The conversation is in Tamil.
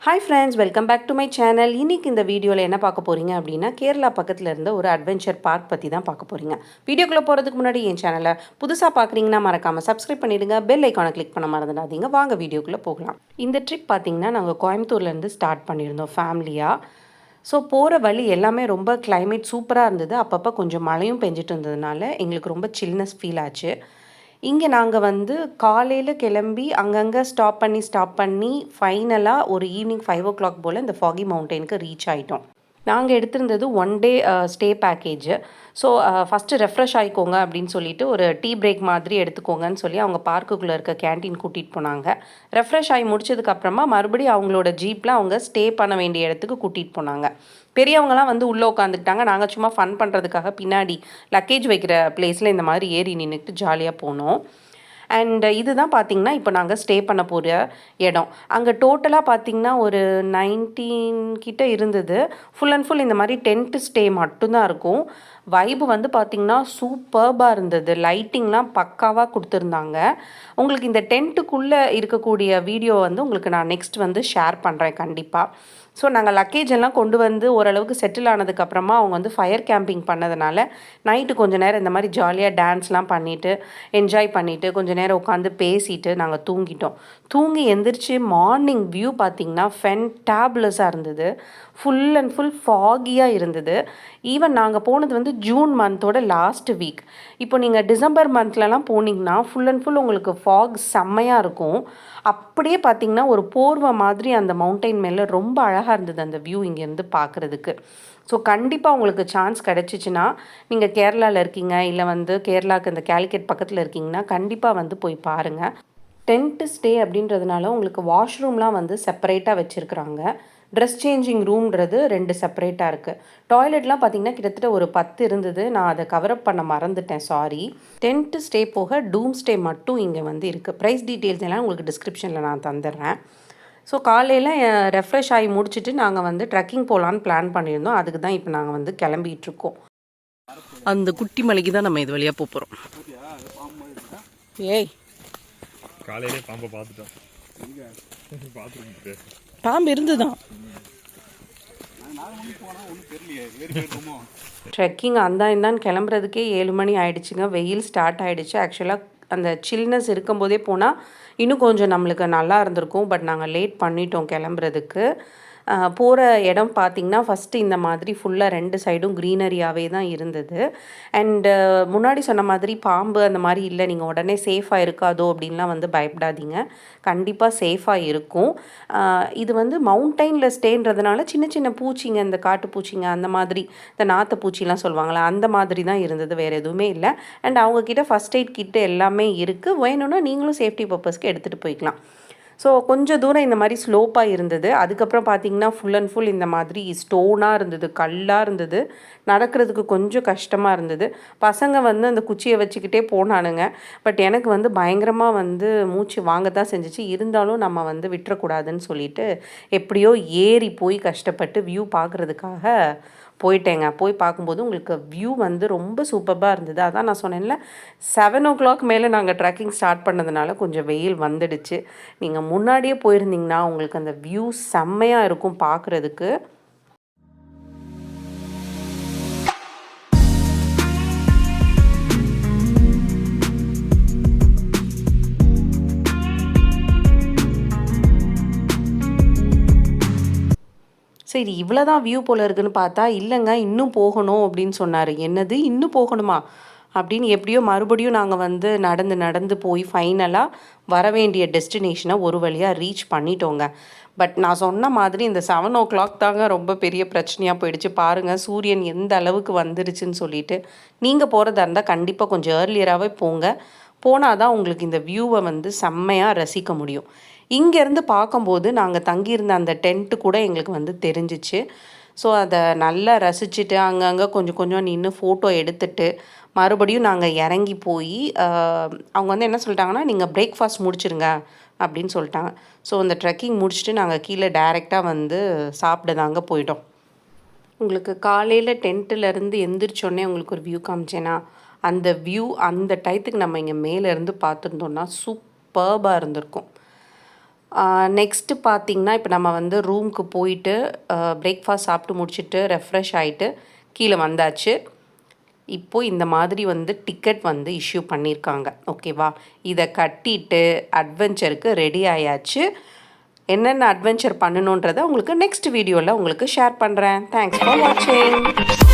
Hi friends, welcome back to my channel. இன்றைக்கி இந்த வீடியோவில் என்ன பார்க்க போகிறீங்க அப்படின்னா, கேரளா பக்கத்தில் இருந்த ஒரு அட்வென்ச்சர் பார்க் பற்றி தான் பார்க்க போகிறீங்க. வீடியோக்குள்ளே போகிறதுக்கு முன்னாடி என் சேனலை புதுசாக பார்க்குறீங்கன்னா மறக்காமல் சப்ஸ்கிரைப் பண்ணிவிடுங்க, பெல் ஐக்கானை கிளிக் பண்ண மறந்துடாதீங்க. வாங்க வீடியோக்குள்ளே போகலாம். இந்த ட்ரிப் பார்த்திங்கன்னா நாங்கள் கோயம்புத்தூர்லேருந்து ஸ்டார்ட் பண்ணியிருந்தோம் ஃபேமிலியாக. ஸோ போகிற வழி எல்லாமே ரொம்ப கிளைமேட் சூப்பராக இருந்தது. அப்பப்போ கொஞ்சம் மழையும் பெஞ்சிட்டு இருந்ததுனால எங்களுக்கு ரொம்ப சில்னஸ் ஃபீல் ஆச்சு. இங்கே நாங்கள் வந்து காலையில் கிளம்பி அங்கங்கே ஸ்டாப் பண்ணி ஃபைனலாக ஒரு ஈவினிங் 5 o'clock போல் இந்த ஃபாகி மவுண்டெயினுக்கு ரீச் ஆகிட்டோம். நாங்கள் எடுத்திருந்தது 1 day stay package. So first refresh ஆகிக்கோங்க அப்படின்னு சொல்லிட்டு ஒரு டீ பிரேக் மாதிரி எடுத்துக்கோங்கன்னு சொல்லி அவங்க பார்க்குக்குள்ளே இருக்க கேன்டீன் கூட்டிகிட்டு போனாங்க. ரெஃப்ரெஷ் ஆகி முடிச்சதுக்கப்புறமா மறுபடியும் அவங்களோட ஜீப்பில் அவங்க ஸ்டே பண்ண வேண்டிய இடத்துக்கு கூட்டிகிட்டு போனாங்க. பெரியவங்களாம் வந்து உள்ளே உட்காந்துக்கிட்டாங்க. நாங்கள் சும்மா ஃபன் பண்ணுறதுக்காக பின்னாடி லக்கேஜ் வைக்கிற பிளேஸில் இந்த மாதிரி ஏறி நின்றுட்டு ஜாலியாக போனோம். அண்ட் இதுதான் பார்த்திங்கன்னா இப்போ நாங்கள் ஸ்டே பண்ண போகிற இடம். அங்கே டோட்டலாக பார்த்திங்கன்னா ஒரு 19 கிட்ட இருந்தது. ஃபுல் அண்ட் ஃபுல் இந்த மாதிரி டென்ட்டு ஸ்டே மட்டும்தான் இருக்கும். வைப்பு வந்து பார்த்திங்கன்னா சூப்பர்பாக இருந்தது. லைட்டிங்லாம் பக்காவாக கொடுத்துருந்தாங்க. உங்களுக்கு இந்த டென்ட்டுக்குள்ளே இருக்கக்கூடிய வீடியோ வந்து உங்களுக்கு நான் நெக்ஸ்ட் வந்து ஷேர் பண்ணுறேன் கண்டிப்பாக. ஸோ நாங்கள் லக்கேஜ் எல்லாம் கொண்டு வந்து ஓரளவுக்கு செட்டில் ஆனதுக்கப்புறமா அவங்க வந்து ஃபயர் கேம்பிங் பண்ணதுனால நைட்டு கொஞ்சம் நேரம் இந்த மாதிரி ஜாலியாக டான்ஸ்லாம் பண்ணிவிட்டு என்ஜாய் பண்ணிவிட்டு கொஞ்சம் நேரம் உட்காந்து பேசிட்டு நாங்கள் தூங்கிட்டோம். தூங்கி எந்திரிச்சு மார்னிங் வியூ பார்த்திங்கன்னா ஃபென்டாபுலஸாக இருந்தது. ஃபுல் அண்ட் ஃபுல் ஃபாகியாக இருந்தது. ஈவன் நாங்கள் போனது வந்து ஜூன் மந்தோட லாஸ்ட் வீக். இப்போ நீங்கள் டிசம்பர் மந்த்லலாம் போனீங்கன்னா ஃபுல் அண்ட் ஃபுல் உங்களுக்கு ஃபாக் செம்மையாக இருக்கும். அப்படியே பார்த்திங்கன்னா ஒரு போர்வை மாதிரி அந்த மவுண்டெயின் மேலே ரொம்ப அழகாக இருந்தது அந்த வியூ இங்கேருந்து பார்க்குறதுக்கு. ஸோ கண்டிப்பாக உங்களுக்கு சான்ஸ் கிடச்சிச்சின்னா நீங்கள் கேரளாவில் இருக்கீங்க, இல்லை வந்து கேரளாவுக்கு இந்த கேலிக்கட் பக்கத்தில் இருக்கீங்கன்னா கண்டிப்பாக வந்து போய் பாருங்கள். டென்ட்டு ஸ்டே அப்படின்றதுனால உங்களுக்கு வாஷ்ரூம்லாம் வந்து செப்பரேட்டாக வச்சுருக்குறாங்க. ட்ரெஸ் சேஞ்சிங் ரூம்ன்றது 2 செப்பரேட்டாக இருக்குது. டாய்லெட்லாம் பார்த்திங்கன்னா கிட்டத்தட்ட ஒரு 10 இருந்தது. நான் அதை கவரப் பண்ண மறந்துட்டேன், சாரி. டென்ட்டு ஸ்டே போக டூம் ஸ்டே மட்டும் இங்கே வந்து இருக்குது. ப்ரைஸ் டீட்டெயில்ஸ் எல்லாம் உங்களுக்கு டிஸ்கிரிப்ஷனில் நான் தந்துடுறேன். ஸோ காலையில் ரெஃப்ரெஷ் ஆகி முடிச்சுட்டு நாங்கள் வந்து ட்ரெக்கிங் போகலான்னு பிளான் பண்ணியிருந்தோம். அதுக்கு தான் இப்போ நாங்கள் வந்து கிளம்பிகிட்ருக்கோம். அந்த குட்டி மலைக்கு தான் நம்ம இது வழியாக போகிறோம். ஏய், காலையிலே பாம்பை பார்த்துட்டோம். பாம்பு இருந்துதான். ட்ரெக்கிங் இந்தான்னு கிளம்புறதுக்கே 7 மணி ஆகிடுச்சுங்க. வெயில் ஸ்டார்ட் ஆகிடுச்சு. ஆக்சுவலாக அந்த சில்னஸ் இருக்கும்போதே போனால் இன்னும் கொஞ்சம் நம்மளுக்கு நல்லா இருந்திருக்கும். பட் நாங்கள் லேட் பண்ணிட்டோம் கிளம்புறதுக்கு. போகிற இடம் பார்த்திங்கன்னா ஃபஸ்ட்டு இந்த மாதிரி ஃபுல்லாக 2 சைடும் க்ரீனரியாகவே தான் இருந்தது. அண்டு முன்னாடி சொன்ன மாதிரி பாம்பு அந்த மாதிரி இல்லை. நீங்கள் உடனே சேஃபாக இருக்காதோ அப்படின்லாம் வந்து பயப்படாதீங்க. கண்டிப்பாக சேஃபாக இருக்கும். இது வந்து மவுண்டெயினில் ஸ்டேன்றதுனால சின்ன சின்ன பூச்சிங்க, இந்த காட்டு பூச்சிங்க அந்த மாதிரி, இந்த நாற்று பூச்சிலாம் சொல்லுவாங்களே அந்த மாதிரி தான் இருந்தது. வேறு எதுவுமே இல்லை. அண்ட் அவங்கக்கிட்ட ஃபஸ்ட் எய்ட் கிட்டு எல்லாமே இருக்குது. வேணும்னா நீங்களும் சேஃப்டி பர்பஸ்க்கு எடுத்துகிட்டு போய்க்கலாம். ஸோ கொஞ்சம் தூரம் இந்த மாதிரி ஸ்லோப்பாக இருந்தது. அதுக்கப்புறம் பார்த்திங்கன்னா ஃபுல் அண்ட் ஃபுல் இந்த மாதிரி ஸ்டோனாக இருந்தது, கல்லாக இருந்தது. நடக்கிறதுக்கு கொஞ்சம் கஷ்டமாக இருந்தது. பசங்க வந்து அந்த குச்சியை வச்சுக்கிட்டே போனானுங்க. பட் எனக்கு வந்து பயங்கரமாக வந்து மூச்சு வாங்க தான் செஞ்சிச்சு. இருந்தாலும் நம்ம வந்து விட்டுறக்கூடாதுன்னு சொல்லிட்டு எப்படியோ ஏறி போய் கஷ்டப்பட்டு வியூ பார்க்குறதுக்காக போயிட்டேங்க. போய் பார்க்கும்போது உங்களுக்கு வியூ வந்து ரொம்ப சூப்பராக இருந்தது. அதான் நான் சொன்னேன்ல, 7 o'clock மேலே நாங்கள் ட்ரெக்கிங் ஸ்டார்ட் பண்ணதுனால கொஞ்சம் வெயில் வந்துடுச்சு. நீங்கள் முன்னாடியே போயிருந்தீங்கன்னா உங்களுக்கு அந்த வியூ செம்மையாக இருக்கும் பார்க்குறதுக்கு. சரி, இவ்வளோ தான் வியூ போல் இருக்குதுன்னு பார்த்தா இல்லைங்க, இன்னும் போகணும் அப்படின்னு சொன்னார். என்னது இன்னும் போகணுமா அப்படின்னு எப்படியோ மறுபடியும் நாங்கள் வந்து நடந்து போய் ஃபைனலாக வர வேண்டிய டெஸ்டினேஷனை ஒரு வழியாக ரீச் பண்ணிட்டோங்க. பட் நான் சொன்ன மாதிரி இந்த 7 o'clock தாங்க ரொம்ப பெரிய பிரச்சனையாக போயிடுச்சு. பாருங்கள் சூரியன் எந்த அளவுக்கு வந்துடுச்சுன்னு சொல்லிட்டு. நீங்கள் போகிறதா இருந்தால் கண்டிப்பாக கொஞ்சம் ஏர்லியராகவே போங்க. போனால் தான் உங்களுக்கு இந்த வியூவை வந்து செம்மையாக ரசிக்க முடியும். இங்கேருந்து பார்க்கும்போது நாங்கள் தங்கியிருந்த அந்த டென்ட்டு கூட எங்களுக்கு வந்து தெரிஞ்சிச்சு. ஸோ அதை நல்லா ரசிச்சுட்டு அங்கங்கே கொஞ்சம் கொஞ்சம் நின்று ஃபோட்டோ எடுத்துட்டு மறுபடியும் நாங்கள் இறங்கி போய் அவங்க வந்து என்ன சொல்லிட்டாங்கன்னா, நீங்கள் பிரேக்ஃபாஸ்ட் முடிச்சிருங்க அப்படின்னு சொல்லிட்டாங்க. ஸோ அந்த ட்ரெக்கிங் முடிச்சுட்டு நாங்கள் கீழே டைரெக்டாக வந்து சாப்பிட தாங்க போயிட்டோம். உங்களுக்கு காலையில் டென்ட்டுலேருந்து எந்திரிச்சோடனே உங்களுக்கு ஒரு வியூ காமிச்சேன்னா, அந்த வியூ அந்த டயத்துக்கு நம்ம இங்கே மேலேருந்து பார்த்துருந்தோன்னா சூப்பர்பாக இருந்திருக்கும். நெக்ஸ்ட்டு பார்த்திங்கன்னா இப்போ நம்ம வந்து ரூமுக்கு போயிட்டு பிரேக்ஃபாஸ்ட் சாப்பிட்டு முடிச்சுட்டு ரெஃப்ரெஷ் ஆகிட்டு கீழே வந்தாச்சு. இப்போது இந்த மாதிரி வந்து டிக்கெட் வந்து இஷ்யூ பண்ணியிருக்காங்க. ஓகேவா, இதை கட்டிட்டு அட்வென்ச்சருக்கு ரெடி ஆயாச்சு. என்னென்ன அட்வென்ச்சர் பண்ணணுன்றதை உங்களுக்கு நெக்ஸ்ட் வீடியோவில் உங்களுக்கு ஷேர் பண்ணுறேன். தேங்க்ஸ் ஃபார் வாட்சிங்.